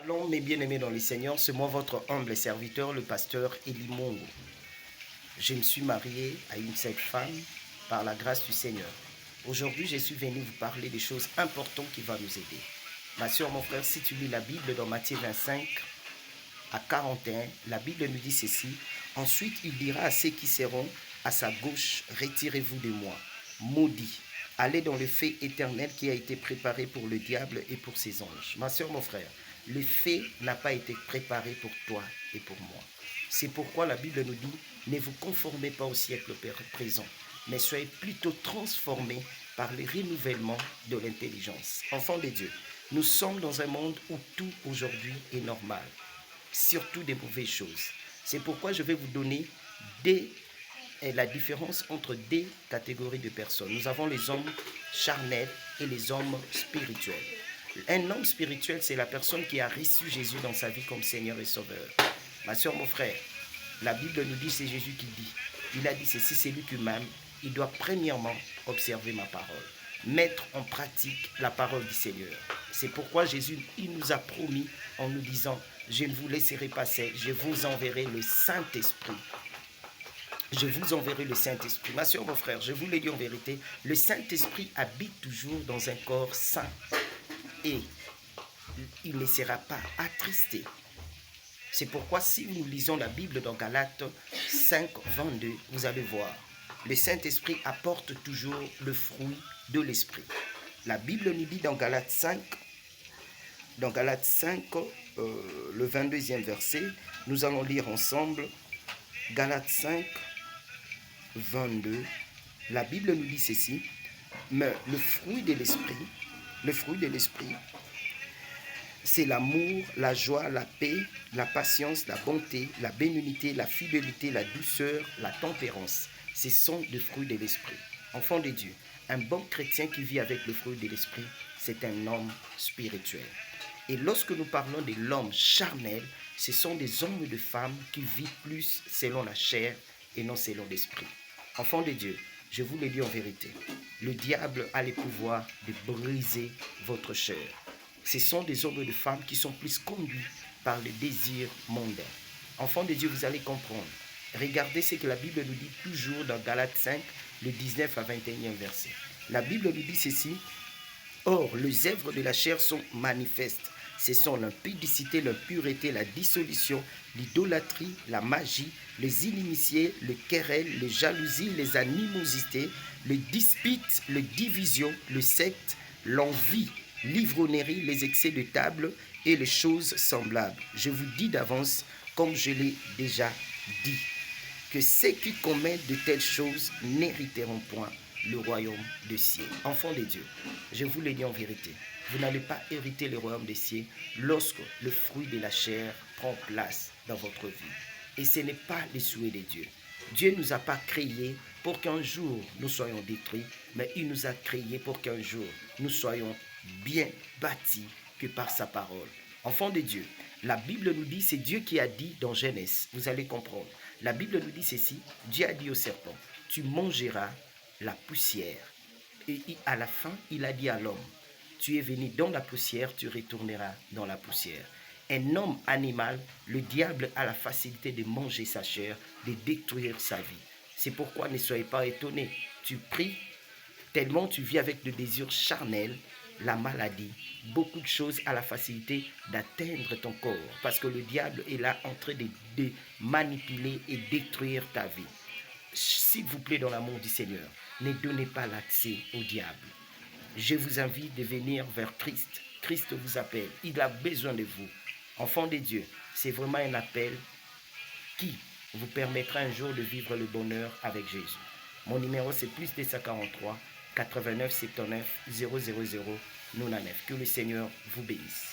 Allons, mes bien-aimés dans le Seigneur, c'est moi votre humble serviteur, le pasteur Eli Mongo. Je me suis marié à une seule femme par la grâce du Seigneur. Aujourd'hui, je suis venu vous parler des choses importantes qui vont nous aider. Ma soeur, mon frère, si tu lis la Bible dans Matthieu 25 à 41, la Bible nous dit ceci. Ensuite, il dira à ceux qui seront à sa gauche, retirez-vous de moi, maudits. Allez dans le feu éternel qui a été préparé pour le diable et pour ses anges. Ma soeur, mon frère, le feu n'a pas été préparé pour toi et pour moi. C'est pourquoi la Bible nous dit, ne vous conformez pas au siècle présent, mais soyez plutôt transformés par le renouvellement de l'intelligence. Enfants de Dieu, nous sommes dans un monde où tout aujourd'hui est normal, surtout des mauvaises choses. C'est pourquoi je vais vous donner la différence entre deux catégories de personnes. Nous avons les hommes charnels et les hommes spirituels. Un homme spirituel, c'est la personne qui a reçu Jésus dans sa vie comme Seigneur et Sauveur. Ma soeur, mon frère, la Bible nous dit, c'est Jésus qui dit. Il a dit, c'est si c'est lui qui m'aime, il doit premièrement observer ma parole, mettre en pratique la parole du Seigneur. C'est pourquoi Jésus, il nous a promis en nous disant, je ne vous laisserai pas seul, je vous enverrai le Saint-Esprit. Je vous enverrai le Saint-Esprit. Ma soeur, mon frère, je vous le dis en vérité, le Saint-Esprit habite toujours dans un corps saint et il ne sera pas attristé. C'est pourquoi si nous lisons la Bible dans Galates 5, 22, vous allez voir, le Saint-Esprit apporte toujours le fruit de l'Esprit. La Bible nous dit dans Galates 5, le 22e verset, nous allons lire ensemble Galates 5, 22. La Bible nous dit ceci, mais le fruit de l'Esprit, c'est l'amour, la joie, la paix, la patience, la bonté, la bénignité, la fidélité, la douceur, la tempérance. Ce sont des fruits de l'Esprit. Enfant de Dieu, un bon chrétien qui vit avec le fruit de l'Esprit, c'est un homme spirituel. Et lorsque nous parlons de l'homme charnel, ce sont des hommes et des femmes qui vivent plus selon la chair et non selon l'esprit. Enfant de Dieu, je vous le dis en vérité, le diable a le pouvoir de briser votre chair. Ce sont des hommes et des femmes qui sont plus conduits par le désir mondain. Enfants de Dieu, vous allez comprendre. Regardez ce que la Bible nous dit toujours dans Galates 5, le 19 à 21e verset. La Bible nous dit ceci. Or, les œuvres de la chair sont manifestes. Ce sont l'impudicité, l'impureté, la dissolution, l'idolâtrie, la magie, les inimitiés, les querelles, les jalousies, les animosités, les disputes, les divisions, le secte, l'envie, l'ivrognerie, les excès de table et les choses semblables. Je vous dis d'avance, comme je l'ai déjà dit, que ceux qui commettent de telles choses n'hériteront point le royaume des cieux. Enfants de Dieu, je vous le dis en vérité, vous n'allez pas hériter le royaume des cieux lorsque le fruit de la chair prend place dans votre vie. Et ce n'est pas le souhait de Dieu. Dieu ne nous a pas créés pour qu'un jour nous soyons détruits, mais il nous a créés pour qu'un jour nous soyons bien bâtis que par sa parole. Enfants de Dieu, la Bible nous dit, c'est Dieu qui a dit dans Genèse, vous allez comprendre. La Bible nous dit ceci, Dieu a dit au serpent, tu mangeras la poussière. Et à la fin, il a dit à l'homme, tu es venu dans la poussière, tu retourneras dans la poussière. Un homme animal, le diable a la facilité de manger sa chair, de détruire sa vie. C'est pourquoi ne soyez pas étonnés. Tu pries, tellement tu vis avec le désir charnel, la maladie, beaucoup de choses à la facilité d'atteindre ton corps. Parce que le diable est là en train de manipuler et détruire ta vie. S'il vous plaît, dans l'amour du Seigneur, ne donnez pas l'accès au diable. Je vous invite de venir vers Christ. Christ vous appelle. Il a besoin de vous. Enfants de Dieu, c'est vraiment un appel qui vous permettra un jour de vivre le bonheur avec Jésus. Mon numéro, c'est plus 243 89 79 000 99. Que le Seigneur vous bénisse.